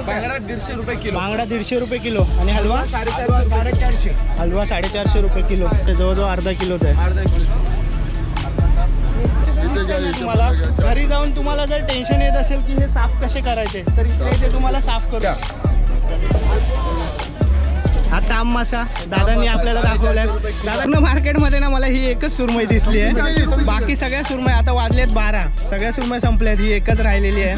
बांगडा 150 रुपये किलो. बांगडा 150 रुपये किलो. आणि हलवा 450. हलवा 450 रुपये किलो. ते जवळजवळ अर्धा किलोच आहे. अर्धा किलो. तुम्हाला घरी जाऊन तुम्हाला जर टेन्शन येत असेल की हे साफ कसे करायचे तर इथे ते तुम्हाला साफ करू. हा ताम मासा दादांनी आपल्याला दाखवलाय. दादांना मार्केटमध्ये ना मला ही एकच सुरमई दिसली आहे. बाकी सगळ्या सुरमई आता वाजलेत 12. सगळ्या सुरमई संपल्यात. ही एकच राहिलेली आहे.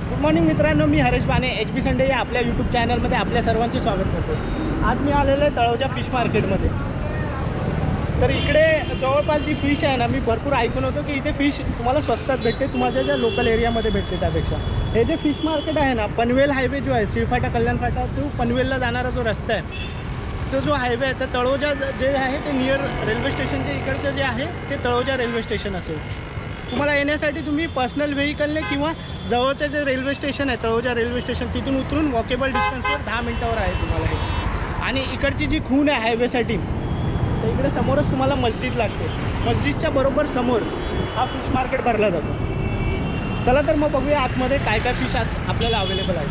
गुड मॉर्निंग मित्रांनो, मी हरेश बाने. HB संडे या आपल्या यूट्यूब चॅनलमध्ये आपल्या सर्वांचे स्वागत करतो. आज मी आलेलो आहे तळोजा फिश मार्केटमध्ये. तर इकडे जवळपास जी फिश आहे ना, मी भरपूर ऐकून होतो की इथे फिश तुम्हाला स्वस्तात भेटते तुम्हाला ज्या लोकल एरियामध्ये भेटते त्यापेक्षा. हे जे फिश मार्केट आहे ना, पनवेल हायवे जो आहे, शिळफाटा कल्याण फाटा तो पनवेलला जाणारा जो रस्ता आहे, तो जो हायवे आहे, तर तळोजा जे आहे ते नियर रेल्वे स्टेशनच्या इकडचं जे आहे ते तळोजा रेल्वे स्टेशन असेल. तुम्हाला येण्यासाठी तुम्ही पर्सनल व्हेकलने किंवा जवळचं जे रेल्वे स्टेशन आहे तळोजा रेल्वे स्टेशन तिथून उतरून वॉकेबल डिस्टन्सवर 10 मिनिटावर आहे तुम्हाला हे. आणि इकडची जी खूण आहे हायवेसाठी, तर इकडे समोरच तुम्हाला मस्जिद लागते. मस्जिदच्या बरोबर समोर हा फिश मार्केट भरला जातो. चला तर मग बघूया आतमध्ये काय काय फिश आज आपल्याला अवेलेबल आहे.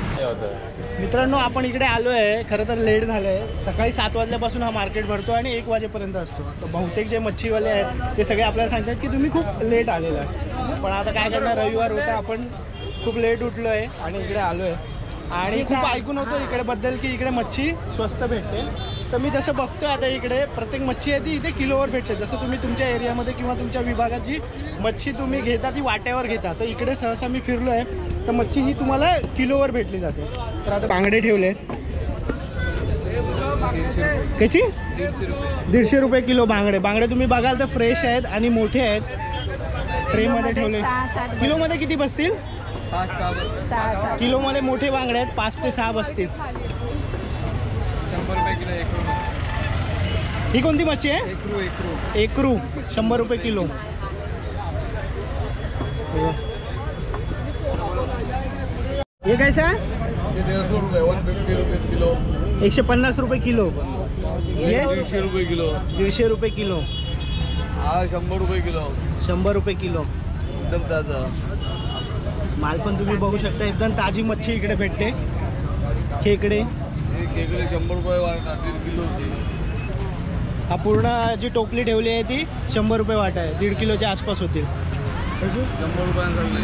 मित्रांनो, आपण इकडे आलो आहे. खरं तर लेट झालं आहे. सकाळी 7 वाजल्यापासून हा मार्केट भरतो आणि 1 वाजेपर्यंत असतो. तर बहुतेक जे मच्छीवाले आहेत ते सगळे आपल्याला सांगतात की तुम्ही खूप लेट आलेला आहे. पण आता काय करणार, रविवार होता, आपण खूप लेट उठलो आहे आणि इकडे आलो आहे. आणि खूप ऐकून होतो इकडे बद्दल की इकडे मच्छी स्वस्त भेटते. तर मी जसं बघतो आता इकडे प्रत्येक मच्छी आहे ती इथे किलोवर भेटते. जसं तुम्ही तुमच्या एरियामध्ये किंवा तुमच्या विभागात जी मच्छी तुम्ही घेता ती वाट्यावर घेता, तर इकडे सहसा मी फिरलो आहे तर मच्छी ही तुम्हाला किलोवर भेटली जाते. तर आता बांगडे ठेवले कशी 150 रुपये किलो बांगडे. बांगडे तुम्ही बघाल तर फ्रेश आहेत आणि मोठे आहेत. ट्रेमध्ये ठेवले. किलोमध्ये किती बसतील? 5-6 किलोमध्ये मोठे बांगडे आहेत. 5 ते 6 बसतील. 100 रुपये किलो एकरू. ही कोणती मच्छी आहे? एकरू 100 रुपये किलो. ये कैसा है? 150 रुपये 150 रुपये किलो. 150 रुपये किलो. ये 150 रुपये किलो. 150 रुपये किलो. हा 100 रुपये किलो. 100 रुपये किलो. एकदम ताजा माल पण तुम्ही बघू शकता. एकदम ताजी मच्छी इकडे भेटते. खेकडे खेकडे 100 रुपये वाटा 1.5 किलो होती. हा पूर्ण जी टोपली ठेवली आहे ती 100 रुपये वाटा आहे. 1.5 किलोच्या आसपास होतील. 100 रुपयांसाठी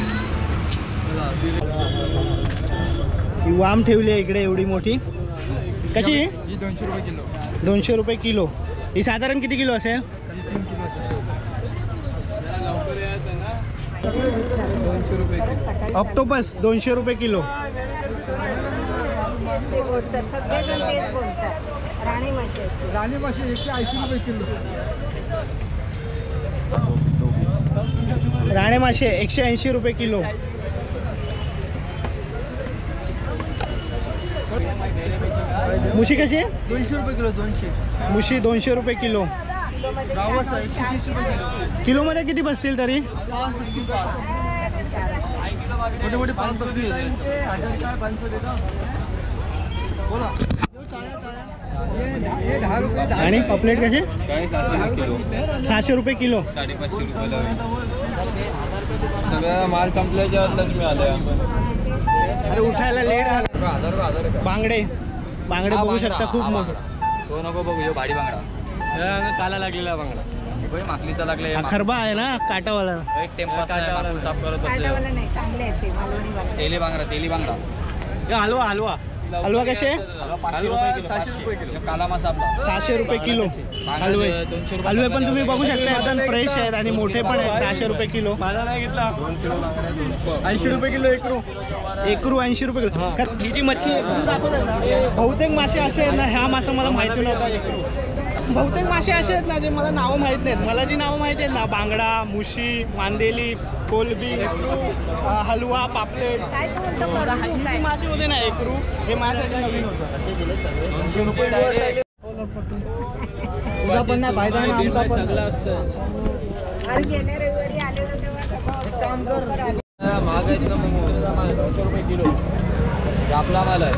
ही वाम ठेवली आहे इकडे एवढी मोठी. कशी? ही 200 रुपये किलो. 200 रुपये किलो. ही साधारण किती किलो असेल? 3 किलो. 200 रुपये किलो. ऑक्टोपस 200 रुपये किलो. राणी मासे 180 रुपये किलो. राणे मासे 180 रुपये किलो. मुशी कशी आहे? 200 रुपये किलो. 200. मुशी 200 रुपये किलो. रावस 130 रुपये किलो. किलोमध्ये किती बसतील तरी? 5 बसतील. 5 मोठे मोठे 5 बसतील. बोला. आणि पॉपलेट कसे? 600 रुपये किलो. 550 रुपये. सगळं माल संपल्याच्या तुम्ही आले. अरे उठायला लेट झाला. बांगडे बघू शकता खूप मोठे. तो नको बघू, भाडी बांगडा. काला लागलेला बांगडा. माकलीचा लागला. खरबा आहे ना काटावाला. साफ करत तेली बांगडा. हलवा कसे? 600 रुपये किलो. काला मासा 600 रुपये किलो. हलवे पण तुम्ही बघू शकता एकदम फ्रेश आहेत आणि मोठे पण आहेत. 600 रुपये किलो. माझा नाही घेतला. 80 रुपये किलो एकरू 80 रुपये किलो. ही जी मच्छी बहुतेक मासे असे आहेत ना, ह्या मासा मला माहिती नव्हता. एकरू बहुतेक मासे असे आहेत ना जे मला नावं माहीत नाहीत. मला जी नावं माहिती आहेत ना, बांगडा, मुशी, मांदेली, कोलबी, हलवा, पापलेट, ही मासे होते ना एकरू, हे माझ्यासाठी नवीन होतं. 200 रुपये. तुझा पण नाही फायदा आहे ना, आमचा पण सगळं असतं. काम कर. महाग आहेत ना मग. 200 रुपये किलो. आपला माल आहे.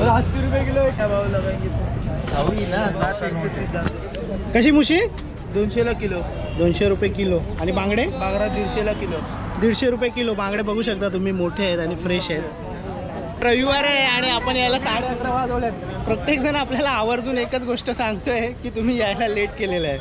80 रुपये किलो. कशी मुशी? 200ला किलो. 200 रुपये किलो. आणि बांगडे? बांगडा 150ला किलो. 150 रुपये किलो. बांगडे बघू शकता तुम्ही, मोठे आहेत आणि फ्रेश आहेत. रविवार आहे आणि आपण यायला 11:30 वाजवल्यात. प्रत्येकजण आपल्याला आवर्जून एकच गोष्ट सांगतोय की तुम्ही यायला लेट केलेलं आहे.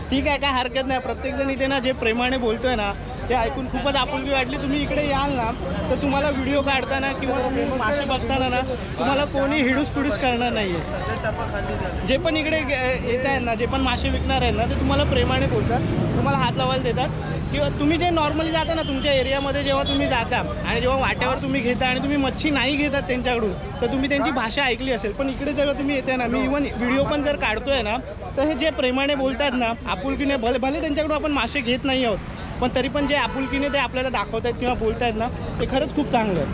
ठीक आहे, काय हरकत नाही. प्रत्येकजण इथे ना जे प्रेमाने बोलतोय ना ते ऐकून खूपच आपुलकी वाटली. तुम्ही इकडे याल ना तर तुम्हाला व्हिडिओ काढताना किंवा तुम्ही मासे बघताना ना तुम्हाला कोणी हिडूस पिडूस करणार नाही आहे. जे पण इकडे येत आहेत ना, जे पण मासे विकणार आहेत ना, ते तुम्हाला प्रेमाने बोलतात, तुम्हाला हात लावायला देतात. किंवा तुम्ही जे नॉर्मली जाता ना तुमच्या एरियामध्ये, जेव्हा तुम्ही जाता आणि जेव्हा वाट्यावर तुम्ही घेता आणि तुम्ही मच्छी नाही घेतात त्यांच्याकडून, तर तुम्ही त्यांची भाषा ऐकली असेल. पण इकडे जेव्हा तुम्ही येते ना, मी इव्हन व्हिडिओ पण जर काढतोय ना, तर हे जे प्रेमाने बोलतात ना, आपुलकीने, भले त्यांच्याकडून आपण मासे घेत नाही आहोत, पण तरी पण जे आपुलकीने ते आपल्याला दाखवत आहेत किंवा बोलत आहेत ना, ते खरंच खूप चांगलं आहे.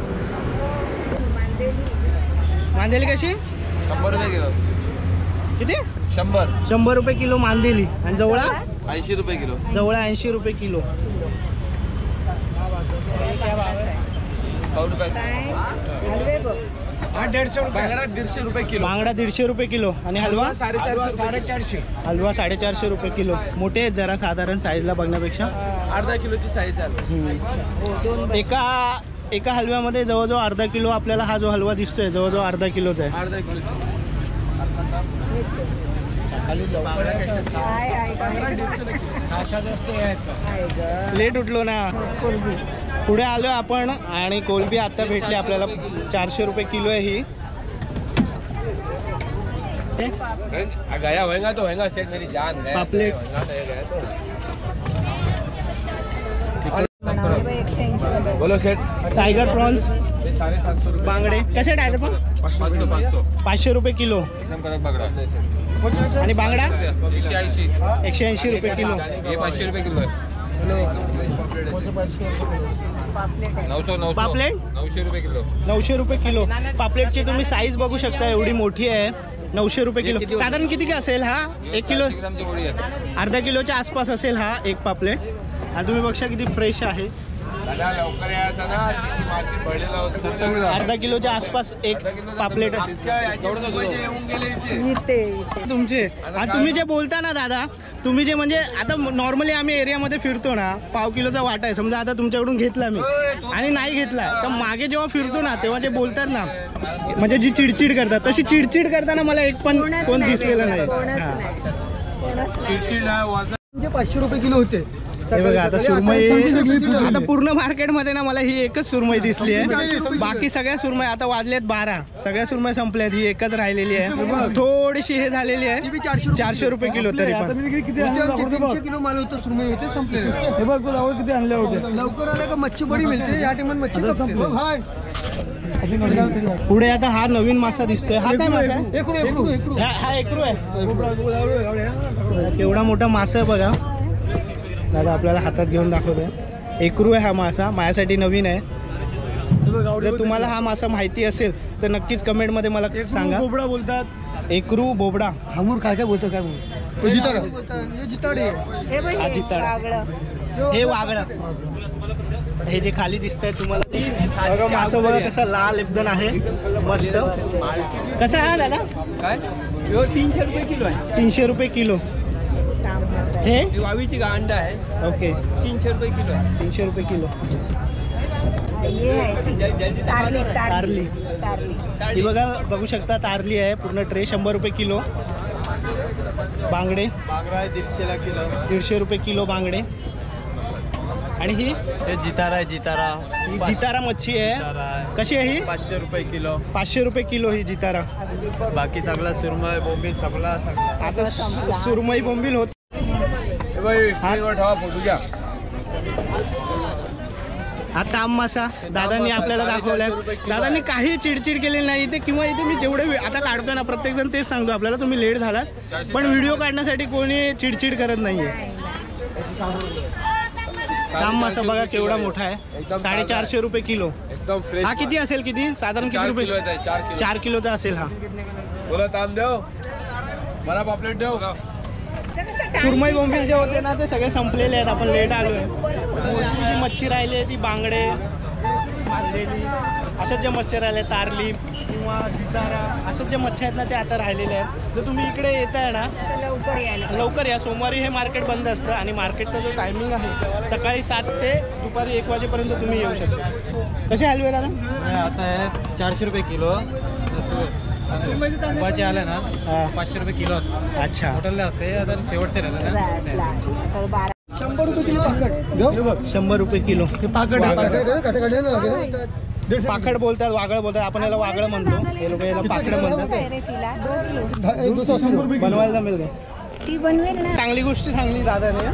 मांदेली कशी? 100 रुपये किलो. किती? 100. 100 रुपये किलो मांदेली. आणि जवळा? 80 रुपये किलो. जवळा 80 रुपये किलो. 100 रुपये. बांगडा 150 रुपये किलो. बांगडा 150 रुपये किलो. आणि हलवा? 450. हलवा 450 रुपये किलो. मोठे आहेत जरा, साधारण साईजला बघण्यापेक्षा. अर्धा किलोची साईज आहे. एका हलव्यामध्ये जवळजवळ अर्धा किलो आपल्याला हा जो हलवा दिसतोय जवळजवळ अर्धा किलोचा आहे. अर्धा किलोची. लेट उठलो ना, पुढे आलो आपण आणि कोलबी आता भेटली आपल्याला. 400 रुपये किलो आहे ही. गया होएगा तो होएगा सेट, मेरी जान गया. पापलेट. बोलो सेट. टायगर प्रॉन्स 750 रुपये. बांगडे कसे? टायगर प्रॉन्स 500 रुपये किलो. एकदम कडक बांगडा. आणि बांगडा 180. 180 रुपये किलो. हे 500 रुपये किलो आहे. 900. पापलेट 900 रुपये किलो. 900 रुपये किलो. पापलेटची तुम्ही साईज बघू शकता, एवढी मोठी आहे. 900 रुपये किलो. साधारण किती का असेल हा? 1 किलो, ग्रामची गोळी आहे. अर्धा किलोच्या आसपास असेल हा एक पापलेट. आणि तुम्ही बघा किती फ्रेश आहे. दादा लवकर यायचा ना, मार्केट भरलेला होता. अर्धा किलोच्या आसपास एक पापलेट तुमचे. आणि तुम्ही जे बोलता ना दादा, तुम्ही जे म्हणजे आता नॉर्मली आम्ही एरियामध्ये फिरतो ना, पाव किलोचा वाटा आहे समजा, आता तुमच्याकडून घेतला मी आणि नाही घेतला, तर मागे जेव्हा फिरतो ना तेव्हा जे बोलतात ना, म्हणजे जी चिडचिड करतात, तशी चिडचिड करताना मला एक पण कोण दिसलेलं नाही. चिडचिड 500 रुपये किलो होते. हे बघा आता सुरमई, आता पूर्ण मार्केटमध्ये ना मला ही एकच सुरमई दिसली आहे. बाकी सगळ्या सुरमई आता वाजल्यात 12, सगळ्या सुरमई संपल्यात, ही एकच राहिलेली आहे. थोडीशी हे झालेली आहे. 400 रुपये किलो. तरी पण 300 किलो माल होतं, सुरमई होते, संपलेले. हे बघ किती आणले होते. लवकर आले का मच्छी बडी मिळते, या टायमात मच्छी कपते. हाय पुढे आता हा नवीन मासा दिसतोय. हा काय मासा आहे? एकरू. हा एकरू आहे. केवढा मोठा मासा आहे बघा. दादा आपल्याला हातात घेऊन दाखवतोय. एकरू आहे हा मासा, माझ्यासाठी नवीन आहे. जर तुम्हाला हा मासा माहिती असेल तर नक्कीच कमेंटमध्ये मला सांगा. बोबडा बोलतात, एकरू, बोबडा. हमूर काय बोलतो, काय बोलतो? जिताडे. हा जिताडा. हे वागडा. हे जे खाली दिसतंय तुम्हाला मासा बघा कसा लाल एकदम आहे, मस्त. कसा आहे दादा? काय 300 रुपये किलो आहे. 300 रुपये किलो. हे वावीची गांडा आहे. ओके. 300 रुपये किलो आहे. 300 रुपये किलो. तारली. ही बघा, बघू शकता तारली आहे. पूर्ण ट्रे 100 रुपये किलो. बांगडे बांगडा 150ला किलो. 150 रुपये किलो बांगडे. आणि ही हे जितारा आहे. ही जितारा मच्छी आहे. कशी आहे ही? 500 रुपये किलो. 500 रुपये किलो ही जितारा. बाकी सगळा सुरमई बोंबील सगळा. आता सुरमई बोंबील होत. हा ताम मासा दादांनी आपल्याला दाखवलाय. दादांनी काही चिडचिड केलेली नाही इथे, किंवा इथे मी जेवढे आता काढतोय ना, प्रत्येक जण तेच सांगतो आपल्याला, तुम्ही लेट झाला, पण व्हिडिओ काढण्यासाठी कोणी चिडचिड करत नाहीये. ताम मासा बघा केवढा मोठा आहे. 450 रुपये किलो. हा किती असेल, किती साधारण किती रुपये? 4 किलोचा असेल हा. बोला ताम देव, मला पापलेट देव. सुरमई बोंबील जे होते ना ते सगळे संपलेले आहेत, आपण लेट आलोय. मोस्टली जी मच्छी राहिली आहे ती बांगडे, मांदेली, अशाच ज्या मच्छी राहिल्या, तारली किंवा किंवा जितारा अशा ज्या मच्छी आहेत ना ते आता राहिलेले आहेत. जर तुम्ही इकडे येताय ना लवकर या. सोमवारी हे मार्केट बंद असतं आणि मार्केटचा जो टायमिंग आहे सकाळी 7 ते दुपारी 1 वाजेपर्यंत तुम्ही येऊ शकता. कसे हलवे दादा? आता आहे 400 रुपये किलो. उपाचे आले ना 500 रुपये किलो असतात. अच्छा, हॉटेलला असते. आता शेवटचे राहिले ना 100 रुपये किलो पाकड. 100 रुपये किलो पाकड पाकड बोलतात, वागळ बोलतात. आपण याला वागळ म्हणतो, हे लोक याला पाकड म्हणतात. बनवायला जमेल का? ती बनवेल ना. चांगली गोष्ट सांगली दादाने.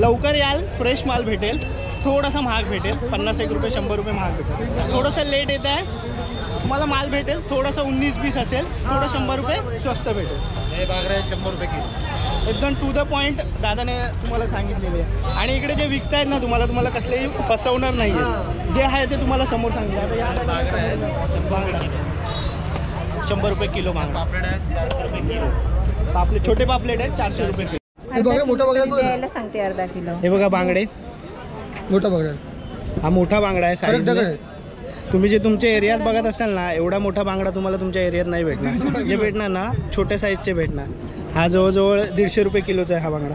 लवकर याल, फ्रेश माल भेटेल. थोडासा महाग भेटेल, 50-1 रुपये 100 रुपये महाग भेटेल. थोडंसं लेट येत आहे तुम्हाला माल भेटेल. थोडंसं 19-20 असेल, थोडं 100 रुपये स्वस्त भेटेल. हे बागरे 100 रुपये किलो. एकदम टू द पॉईंट दादाने तुम्हाला सांगितलेले आहे. आणि इकडे जे विकतायत ना तुम्हाला कसलेही फसवणार नाही आहे. जे आहे ते तुम्हाला समोर सांगितलं. आता या बांगडा 100 रुपये किलो. बांगडा पापलेट आहे 400 रुपये किलो. पापलेट, छोटे पापलेट आहेत 400 रुपये किलो. द्यायला सांगते अर्धा किलो. हे बघा बांगडे, मोठा बांगडा. हा मोठा बांगडा आहे. साईज तुम्ही जे तुमच्या एरियात बघत असाल ना एवढा मोठा बांगडा तुम्हाला तुमच्या एरियात नाही भेटणार. जे भेटणार ना छोट्या साईजचे भेटणार. हा जवळजवळ 150 रुपये किलोचा आहे हा बांगडा.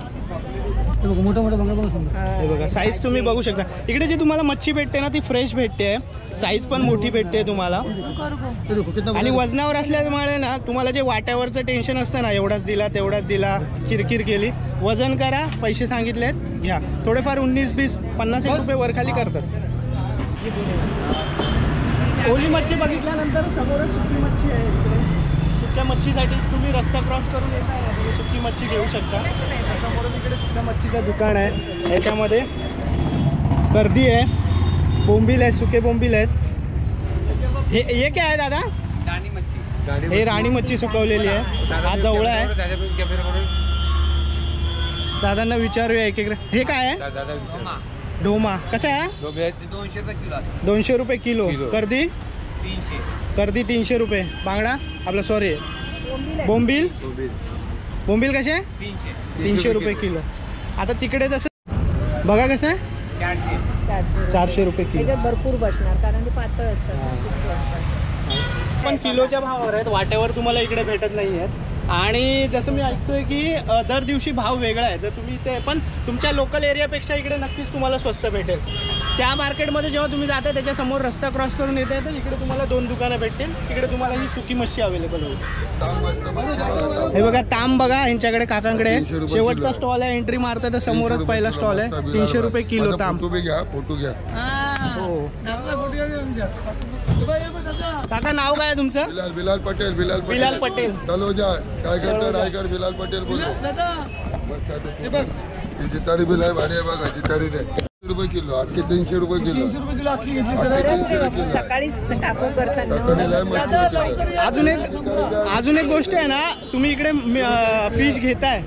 मोठा बांगडा बघा. हे बघा साईज तुम्ही बघू शकता. इकडे जी तुम्हाला मच्छी भेटते ना ती फ्रेश भेटते. साईज पण मोठी भेटते तुम्हाला. आणि वजनावर असल्यामुळे ना तुम्हाला जे वाट्यावरचं टेन्शन असतं ना एवढाच दिला तेवढाच दिला किरकिर केली. वजन करा, पैसे सांगितलेत घ्या. थोडेफार 19-20 50-1 रुपये वरखाली करतात. ओली मच्छी बघितल्यानंतर समोरच सुकी मच्छी आहे. इकडे सुक्या मच्छीसाठी तुम्ही रस्ता क्रॉस करून येताय ना तुम्ही सुकी मच्छी घेऊ शकता. समोरच इकडे सुक्या मच्छीचं दुकान आहे. याच्यामध्ये कर्दी आहे, बोंबील आहे, सुके बोंबील आहेत. हे काय आहे दादा? राणी मच्छी. हे राणी मच्छी सुकवलेली आहे. हा जवळ आहे. दादांना विचारूया एक. हे काय आहे? ढोमा. कसं आहे? 200 रुपये किलो. 200 रुपये किलो. कर्दी 300. कर्दी 300 रुपये. बांगडा आपलं सॉरी बोंबील. बोंबील कसे? 300 रुपये किलो. आता तिकडे जसं बघा कसं आहे 400 रुपये किलो. त्याच्यात भरपूर बसणार कारण ते पातळ असतात. पण किलोच्या भावावर आहेत, वाट्यावर तुम्हाला इकडे भेटत नाही आहेत. आणि जसं मी ऐकतोय की दर दिवशी भाव वेगळा आहे. जर तुम्ही ते पण तुमच्या लोकल एरियापेक्षा इकडे नक्कीच तुम्हाला स्वस्त भेटेल. त्या मार्केटमध्ये जेव्हा तुम्ही जाता त्याच्यासमोर रस्ता क्रॉस करून येते तर इकडे तुम्हाला 2 दुकानं भेटतील. तिकडे तुम्हाला ही सुकी मच्छी अवेलेबल होईल. हे बघा तांब बघा यांच्याकडे काकांकडे शेवटचा स्टॉल आहे. एंट्री मारता तर समोरच पहिला स्टॉल आहे. 300 रुपये किलो तांब. फोटो घ्या. हो काका नाव काय आहे तुमचं? बिलाल पटेल. बिलाल पटेल. तलोजा काय करता रायगड. बिलाल पटेल बोलतो. जिताडी बिल आहे भारी आहे बघा. जिताडी दे 300 रुपये किलो. अख्खी 300 रुपये किलो. सकाळीच टाकू करतात. अजून एक गोष्ट आहे ना तुम्ही इकडे फिश घेताय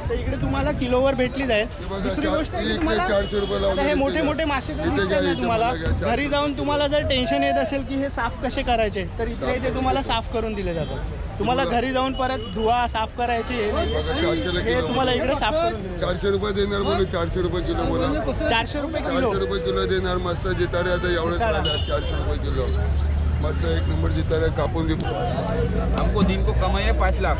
तर इकडे तुम्हाला किलोवर भेटली जाईल. दुसरी गोष्ट तुम्हाला 400 रुपये आता हे मोठे मोठे मासे तुम्हाला घरी जाऊन तुम्हाला जर टेन्शन येत असेल की हे साफ कसे करायचे तर इथे इथे तुम्हाला साफ करून दिले जातात. तुम्हाला घरी जाऊन परत धुवा साफ करायची हे तुम्हाला इकडे साफ करून दिले. 400 रुपये देणार बोलू. 400 रुपये किलो बोला. 400 रुपये किलो. 400 रुपये किलो देणार. मस्त जिताडे आता एवढंच राहणार. 400 रुपये किलो मस्त 1 नंबर जिताडे कापून देऊ. हमको दिन को कमाई है 5 लाख.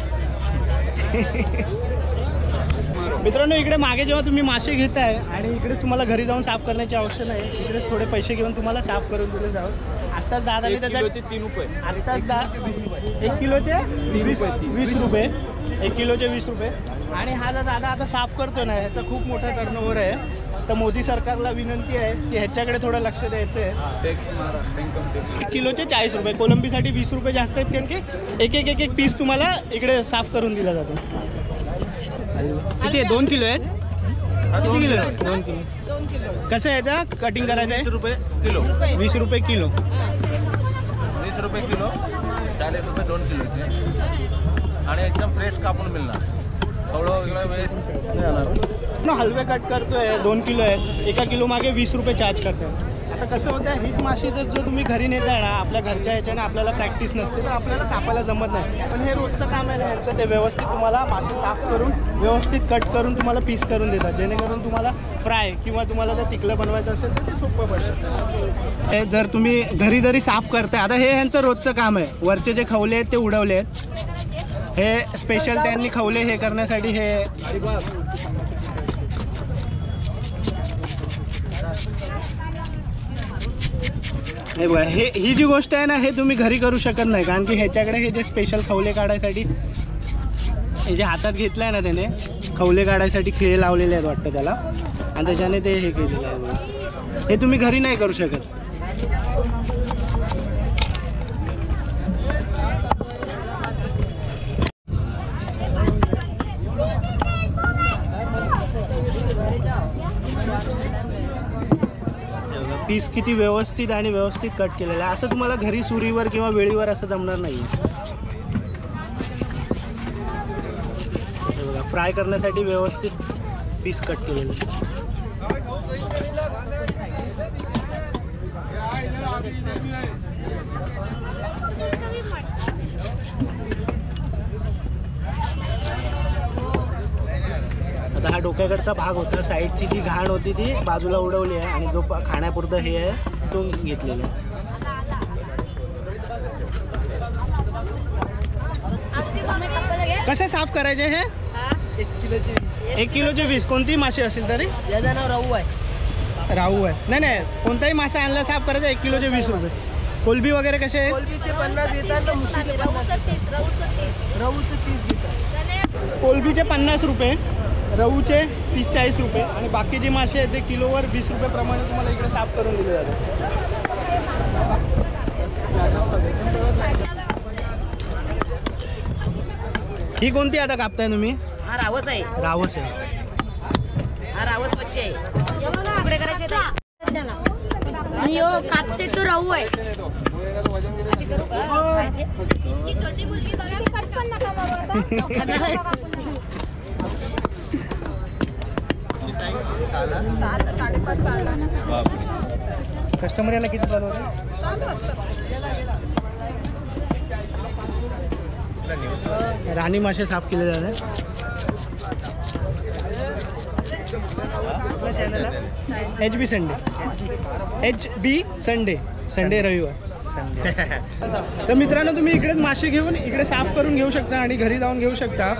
मित्रांनो इकडे मागे जेव्हा तुम्ही मासे घेताय आणि इकडे तुम्हाला घरी जाऊन साफ करण्याची आवश्यकता नाही. इकडे थोडे पैसे घेऊन तुम्हाला साफ करून दिले जाऊ. आत्ताच दादाने त्याच्या 3 रुपये. आत्ताच 1 किलोचे 20 रुपये. 1 किलोचे 20 रुपये. आणि हा जो दादा आता साफ करतो ना ह्याचा खूप मोठा टर्नओव्हर आहे. तर मोदी सरकारला विनंती आहे की ह्याच्याकडे थोडं लक्ष द्यायचं आहे. 1 किलोचे 40 रुपये. कोलंबीसाठी 20 रुपये जास्त आहेत कारण की एक पीस तुम्हाला इकडे साफ करून दिला जातो. किती आहे? 2 किलो आहेत. किती किलो आहे? 2 किलो. कसं आहे याचा कटिंग करायचं आहे? 20 रुपये किलो. 20 रुपये किलो. 20 रुपये किलो. 40 रुपये 2 किलो. आणि एकदम फ्रेश कापून मिळणार. थोडं वेळ हलवे कट करतोय. 2 किलो आहेत. 1 किलो मागे 20 रुपये चार्ज करतोय. आता कसं होतं, हीच माशी जर जो तुम्ही घरी नेताय ना, आपल्या घरच्या ह्याच्याने आपल्याला प्रॅक्टिस नसते तर आपल्याला कापायला जमत नाही. पण हे रोजचं काम आहे ना ह्यांचं, ते व्यवस्थित तुम्हाला माशी साफ करून व्यवस्थित कट करून तुम्हाला पीस करून देतात, जेणेकरून तुम्हाला फ्राय किंवा तुम्हाला जर तिकलं बनवायचं असेल तर ते सोपं पडतं. हे जर तुम्ही घरी जरी साफ करताय, आता हे ह्यांचं रोजचं काम आहे. वरचे जे खवले आहेत ते उडवले आहेत, हे स्पेशल त्यांनी खवले हे करण्यासाठी हे हे बघा, ही जी गोष्ट आहे ना, हे तुम्ही घरी करू शकत नाही, कारण की ह्याच्याकडे हे जे स्पेशल खवले काढायसाठी हे जे हातात घेतलं आहे ना त्याने, खवले काढायसाठी खिळे लावलेले आहेत वाटतं त्याला, आणि त्याच्याने ते हे केलेलं आहे बघा. हे तुम्ही घरी नाही करू शकत. पीस किती व्यवस्थित आणि व्यवस्थित कट केलेलं आहे, असं तुम्हाला घरी सुरीवर किंवा वेळीवर असं जमणार नाही. बघा, फ्राय करण्यासाठी व्यवस्थित पीस कट केलेलं आहे. आता हा डोक्याकडचा भाग होता, साईडची जी घाण होती ती बाजूला उडवली आहे आणि जो खाण्यापुरतं हे आहे तो घेतलेला आहे. कसे साफ करायचे हे? 1 किलोचे 20. कोणतीही मासे असेल तरी? राहू आहे. राहू आहे. नाही नाही, कोणताही मासा आणला साफ करायचा 1 किलोचे 20 रुपये. कोलबी वगैरे कसे आहे? कोलबीचे 50 घेतात तर मुशीचे 50. रहूचे 30 घेतात. कोलबीचे 50 रुपये, रहूचे 30-40 रुपये आणि बाकी जे मासे आहेत ते किलोवर 20 रुपये प्रमाणे तुम्हाला इकडे साफ करून दिले जातात. ही कोणती आता कापताय तुम्ही? हा रावस आहे. रावस आहे. हा रावस बच्चे आहे. तुकडे करायचे ते. आणि यो कापते तो राहू आहे. अशी करू का? इतकी छोटी मुलगी बघा, पटकन नका बाबा. कस्टमर याला किती चालू होते? राणी मासे साफ केले जातात. आपल्या चॅनलला HB संडे, संडे रविवार. तर मित्रांनो, तुम्ही इकडेच मासे घेऊन इकडे साफ करून घेऊ शकता आणि घरी जाऊन घेऊ शकता.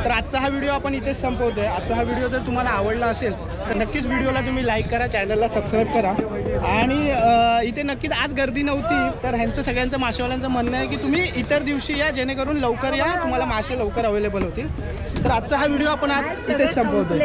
तर आजचा हा व्हिडिओ आपण इथेच संपवतोय. आजचा हा व्हिडिओ जर तुम्हाला आवडला असेल तर नक्कीच व्हिडिओला तुम्ही लाईक करा, चॅनलला सबस्क्राईब करा. आणि इथे नक्कीच आज गर्दी नव्हती, तर ह्यांचं सगळ्यांचं मासेवाल्यांचं म्हणणं आहे की तुम्ही इतर दिवशी या, जेणेकरून लवकर या, तुम्हाला मासे लवकर अवेलेबल होतील. तर आजचा हा व्हिडिओ आपण आज इथेच संपवतोय.